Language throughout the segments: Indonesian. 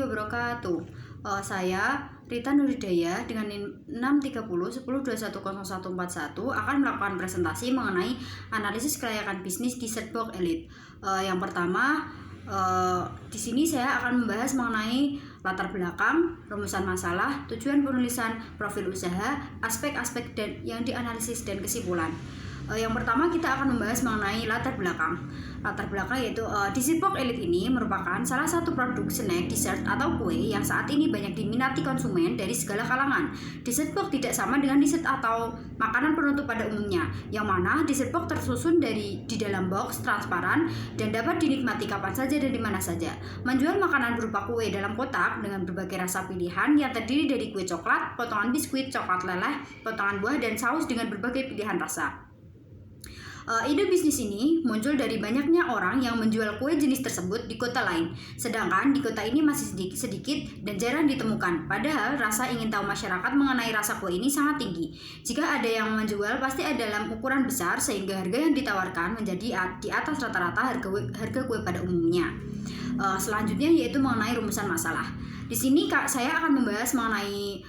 wabarakatuh. Saya Rita Nuridaya dengan NIM 63010210141 akan melakukan presentasi mengenai analisis kelayakan bisnis di Certbox Elite. Yang pertama, di sini saya akan membahas mengenai latar belakang, rumusan masalah, tujuan penulisan, profil usaha, aspek-aspek yang dianalisis dan kesimpulan. Yang pertama kita akan membahas mengenai latar belakang. Latar belakang yaitu di Certbox Elite ini merupakan salah satu produk snack, dessert atau kue yang saat ini banyak diminati konsumen dari segala kalangan. Dessert box tidak sama dengan dessert atau makanan penutup pada umumnya, yang mana dessert box tersusun di dalam box transparan dan dapat dinikmati kapan saja dan di mana saja. Menjual makanan berupa kue dalam kotak dengan berbagai rasa pilihan yang terdiri dari kue coklat, potongan biskuit, coklat leleh, potongan buah, dan saus dengan berbagai pilihan rasa. Ide bisnis ini muncul dari banyaknya orang yang menjual kue jenis tersebut di kota lain, sedangkan di kota ini masih sedikit dan jarang ditemukan. Padahal rasa ingin tahu masyarakat mengenai rasa kue ini sangat tinggi. Jika ada yang menjual, pasti ada dalam ukuran besar sehingga harga yang ditawarkan menjadi di atas rata-rata harga kue pada umumnya. Selanjutnya yaitu mengenai rumusan masalah. Di sini saya akan membahas mengenai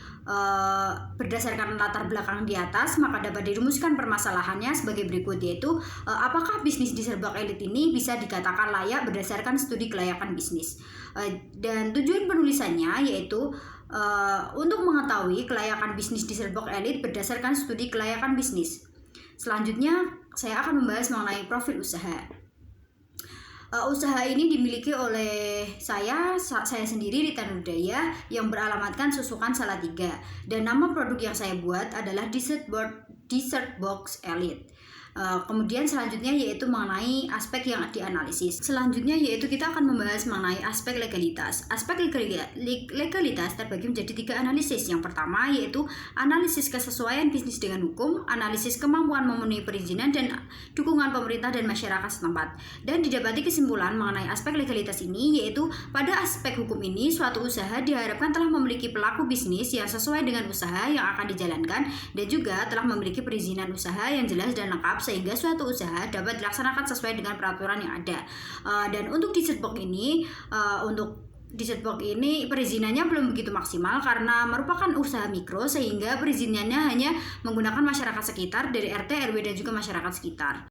berdasarkan latar belakang di atas, maka dapat dirumuskan permasalahannya sebagai berikut, yaitu apakah bisnis di Certbox Elite ini bisa dikatakan layak berdasarkan studi kelayakan bisnis. Dan tujuan penulisannya yaitu untuk mengetahui kelayakan bisnis di Certbox Elite berdasarkan studi kelayakan bisnis. Selanjutnya saya akan membahas mengenai profil usaha. Usaha ini dimiliki oleh saya sendiri, Rita Nuridaya, yang beralamatkan Susukan Salatiga, dan nama produk yang saya buat adalah Dessert Box Elite. Kemudian selanjutnya yaitu mengenai aspek yang dianalisis. Selanjutnya yaitu kita akan membahas mengenai aspek legalitas. Aspek legalitas terbagi menjadi 3 analisis. Yang pertama yaitu analisis kesesuaian bisnis dengan hukum, analisis kemampuan memenuhi perizinan, dan dukungan pemerintah dan masyarakat setempat. Dan didapati kesimpulan mengenai aspek legalitas ini yaitu pada aspek hukum ini suatu usaha diharapkan telah memiliki pelaku bisnis yang sesuai dengan usaha yang akan dijalankan dan juga telah memiliki perizinan usaha yang jelas dan lengkap sehingga suatu usaha dapat dilaksanakan sesuai dengan peraturan yang ada. Dan untuk di Certbox ini, perizinannya belum begitu maksimal karena merupakan usaha mikro sehingga perizinannya hanya menggunakan masyarakat sekitar dari RT, RW, dan juga masyarakat sekitar.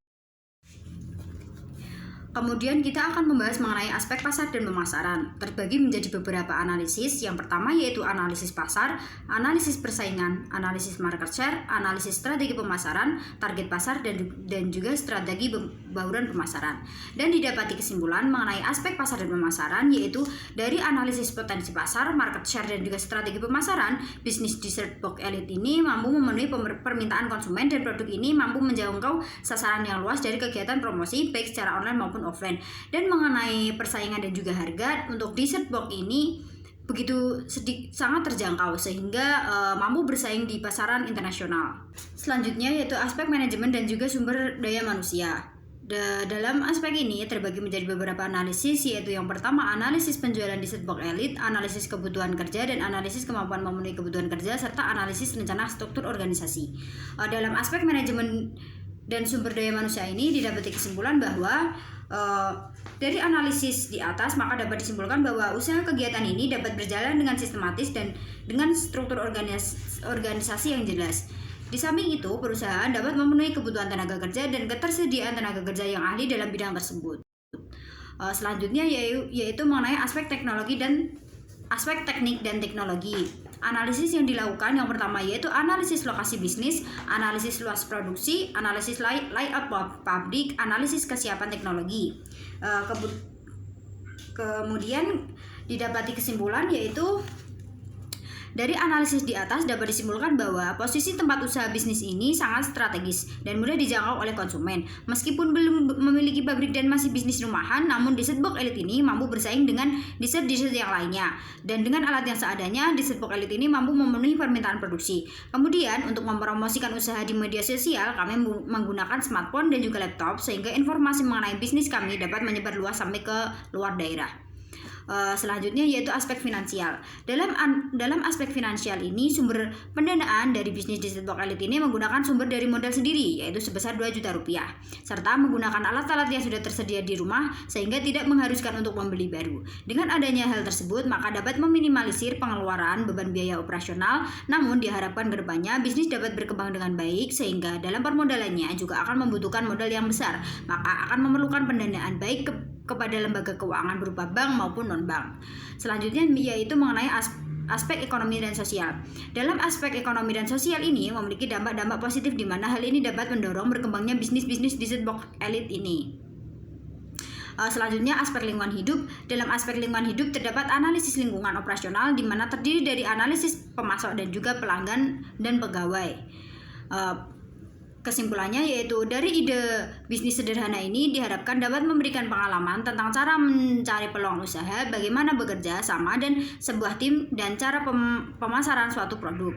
Kemudian kita akan membahas mengenai aspek pasar dan pemasaran, terbagi menjadi beberapa analisis. Yang pertama yaitu analisis pasar, analisis persaingan, analisis market share, analisis strategi pemasaran, target pasar, dan juga strategi bauran pemasaran. Dan didapati kesimpulan mengenai aspek pasar dan pemasaran yaitu dari analisis potensi pasar, market share, dan juga strategi pemasaran, bisnis di Certbox Elite ini mampu memenuhi permintaan konsumen dan produk ini mampu menjangkau sasaran yang luas dari kegiatan promosi baik secara online maupun offline. Dan mengenai persaingan dan juga harga, untuk di Certbox ini sangat terjangkau sehingga mampu bersaing di pasaran internasional. Selanjutnya yaitu aspek manajemen dan juga sumber daya manusia. Dalam aspek ini terbagi menjadi beberapa analisis, yaitu yang pertama analisis penjualan di Certbox Elite, analisis kebutuhan kerja dan analisis kemampuan memenuhi kebutuhan kerja, serta analisis rencana struktur organisasi. Dalam aspek manajemen dan sumber daya manusia ini didapati kesimpulan bahwa dari analisis di atas maka dapat disimpulkan bahwa usaha kegiatan ini dapat berjalan dengan sistematis dan dengan struktur organisasi yang jelas. Di samping itu, perusahaan dapat memenuhi kebutuhan tenaga kerja dan ketersediaan tenaga kerja yang ahli dalam bidang tersebut. Selanjutnya yaitu mengenai aspek teknik dan teknologi. Analisis yang dilakukan yang pertama yaitu analisis lokasi bisnis, analisis luas produksi, analisis layout pabrik, analisis kesiapan teknologi. Kemudian didapati kesimpulan yaitu dari analisis di atas dapat disimpulkan bahwa posisi tempat usaha bisnis ini sangat strategis dan mudah dijangkau oleh konsumen. Meskipun belum memiliki pabrik dan masih bisnis rumahan, namun di Certbox Elite ini mampu bersaing dengan dessert yang lainnya. Dan dengan alat yang seadanya, di Certbox Elite ini mampu memenuhi permintaan produksi. Kemudian untuk mempromosikan usaha di media sosial, kami menggunakan smartphone dan juga laptop sehingga informasi mengenai bisnis kami dapat menyebar luas sampai ke luar daerah. Selanjutnya yaitu aspek finansial. Dalam aspek finansial ini, sumber pendanaan dari bisnis Decent Box Elite ini menggunakan sumber dari modal sendiri, yaitu sebesar 2 juta rupiah, serta menggunakan alat-alat yang sudah tersedia di rumah sehingga tidak mengharuskan untuk membeli baru. Dengan adanya hal tersebut, maka dapat meminimalisir pengeluaran beban biaya operasional, namun diharapkan kedepannya bisnis dapat berkembang dengan baik sehingga dalam permodalannya juga akan membutuhkan modal yang besar, maka akan memerlukan pendanaan baik kepada lembaga keuangan berupa bank maupun non-bank. Selanjutnya yaitu mengenai aspek ekonomi dan sosial. Dalam aspek ekonomi dan sosial ini memiliki dampak-dampak positif di mana hal ini dapat mendorong berkembangnya bisnis-bisnis Decent Box Elite ini. Selanjutnya aspek lingkungan hidup. Dalam aspek lingkungan hidup terdapat analisis lingkungan operasional di mana terdiri dari analisis pemasok dan juga pelanggan dan pegawai. Kesimpulannya yaitu dari ide bisnis sederhana ini diharapkan dapat memberikan pengalaman tentang cara mencari peluang usaha, bagaimana bekerja sama dan sebuah tim, dan cara pemasaran suatu produk.